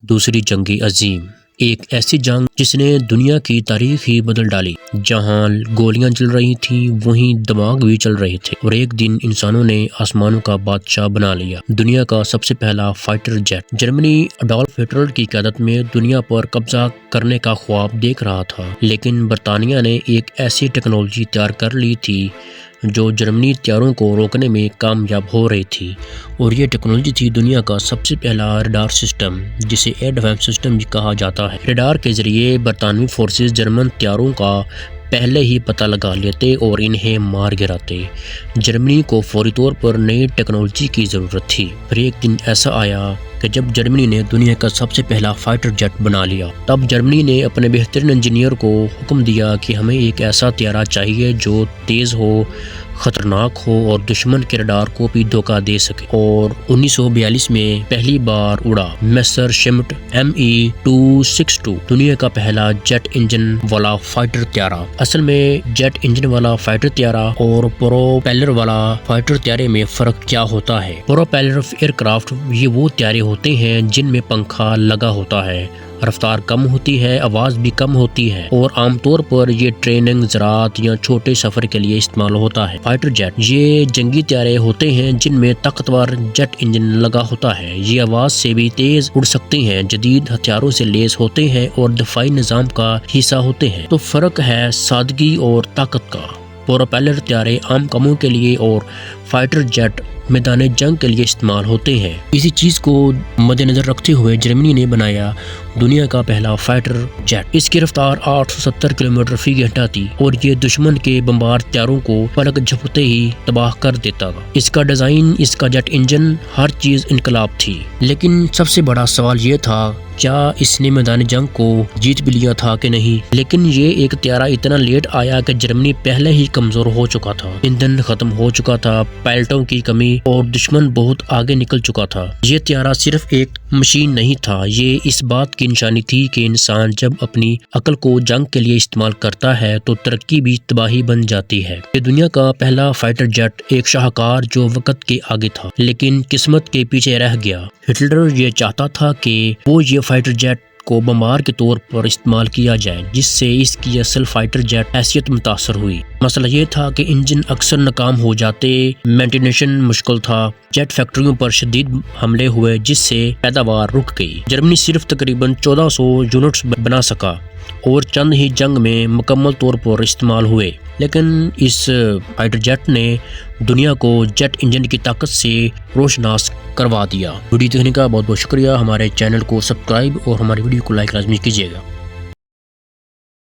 دوسری جنگ عظیم، ایک ایسی جنگ جس نے دنیا کی تاریخ ہی بدل ڈالی۔ جہاں گولیاں چل رہی تھیں وہیں دماغ بھی چل رہے تھے، اور ایک دن انسانوں نے آسمانوں کا بادشاہ بنا لیا، دنیا کا سب سے پہلا فائٹر جیٹ۔ جرمنی اڈولف ہٹلر کی قیادت میں دنیا پر قبضہ کرنے کا خواب دیکھ رہا تھا، لیکن برطانیہ نے ایک ایسی ٹیکنالوجی تیار کر لی تھی جو جرمنی طیاروں کو روکنے میں کامیاب ہو رہی تھی، اور یہ ٹیکنالوجی تھی دنیا کا سب سے پہلا ریڈار سسٹم، جسے ایئر ڈیفنس سسٹم بھی کہا جاتا ہے۔ ریڈار کے ذریعے برطانوی فورسز جرمن طیاروں کا پہلے ہی پتہ لگا لیتے اور انہیں مار گراتے۔ جرمنی کو فوری طور پر نئی ٹیکنالوجی کی ضرورت تھی۔ پھر ایک دن ایسا آیا کہ جب جرمنی نے دنیا کا سب سے پہلا فائٹر جیٹ بنا لیا۔ تب جرمنی نے اپنے بہترین انجینئر کو حکم دیا کہ ہمیں ایک ایسا طیارہ چاہیے جو تیز ہو، خطرناک ہو اور دشمن کے ریڈار کو بھی دھوکہ دے سکے، اور 1942 میں پہلی بار اڑا میسر شمٹ ME-262، دنیا کا پہلا جیٹ انجن والا فائٹر طیارہ۔ اصل میں جیٹ انجن والا فائٹر طیارہ اور پروپیلر والا فائٹر طیارے میں فرق کیا ہوتا ہے؟ پروپیلر ایئر کرافٹ یہ وہ طیارے ہوتے ہیں جن میں پنکھا لگا ہوتا ہے، رفتار کم ہوتی ہے، آواز بھی کم ہوتی ہے، اور عام طور پر یہ ٹریننگ، زراعت یا چھوٹے سفر کے لیے استعمال ہوتا ہے۔ فائٹر جیٹ یہ جنگی طیارے ہوتے ہیں جن میں طاقتور جیٹ انجن لگا ہوتا ہے، یہ آواز سے بھی تیز اڑ سکتے ہیں، جدید ہتھیاروں سے لیس ہوتے ہیں اور دفاعی نظام کا حصہ ہوتے ہیں۔ تو فرق ہے سادگی اور طاقت کا۔ پروپیلر طیارے عام کاموں کے لیے اور فائٹر جیٹ میدان جنگ کے لیے استعمال ہوتے ہیں۔ اسی چیز کو مد نظر رکھتے ہوئے جرمنی نے بنایا دنیا کا پہلا فائٹر جیٹ۔ اس کی رفتار 870 کلومیٹر فی گھنٹہ تھی، اور یہ دشمن کے بمبار طیاروں کو پلک جھپکتے ہی تباہ کر دیتا تھا۔ اس کا ڈیزائن، اس کا جیٹ انجن، ہر چیز انقلاب تھی۔ لیکن سب سے بڑا سوال یہ تھا کیا اس نے میدان جنگ کو جیت بھی لیا تھا کہ نہیں؟ لیکن یہ ایک طیارہ اتنا لیٹ آیا کہ جرمنی پہلے ہی کمزور ہو چکا تھا، ایندھن ختم ہو چکا تھا، پائلٹوں کی کمی، اور دشمن بہت آگے نکل چکا تھا۔ یہ طیارہ صرف ایک مشین نہیں تھا، یہ اس بات کی نشانی تھی کہ انسان جب اپنی عقل کو جنگ کے لیے استعمال کرتا ہے تو ترقی بھی تباہی بن جاتی ہے۔ یہ دنیا کا پہلا فائٹر جیٹ ایک شاہکار جو وقت کے آگے تھا، لیکن قسمت کے پیچھے رہ گیا۔ ہٹلر یہ چاہتا تھا کہ وہ یہ فائٹر جیٹ کو بمبار کے طور پر استعمال کیا جائے، جس سے اس کی اصل فائٹر جیٹ حیثیت متاثر ہوئی۔ مسئلہ یہ تھا کہ انجن اکثر ناکام ہو جاتے، مینٹیننس مشکل تھا، جیٹ فیکٹریوں پر شدید حملے ہوئے جس سے پیداوار رک گئی۔ جرمنی صرف تقریباً 1400 یونٹس بنا سکا اور چند ہی جنگ میں مکمل طور پر استعمال ہوئے۔ لیکن اس فائٹر جیٹ نے دنیا کو جیٹ انجن کی طاقت سے روشناس کروا دیا۔ ویڈیو دیکھنے کا بہت بہت شکریہ۔ ہمارے چینل کو سبسکرائب اور ہماری ویڈیو کو لائک لازمی کیجیے گا۔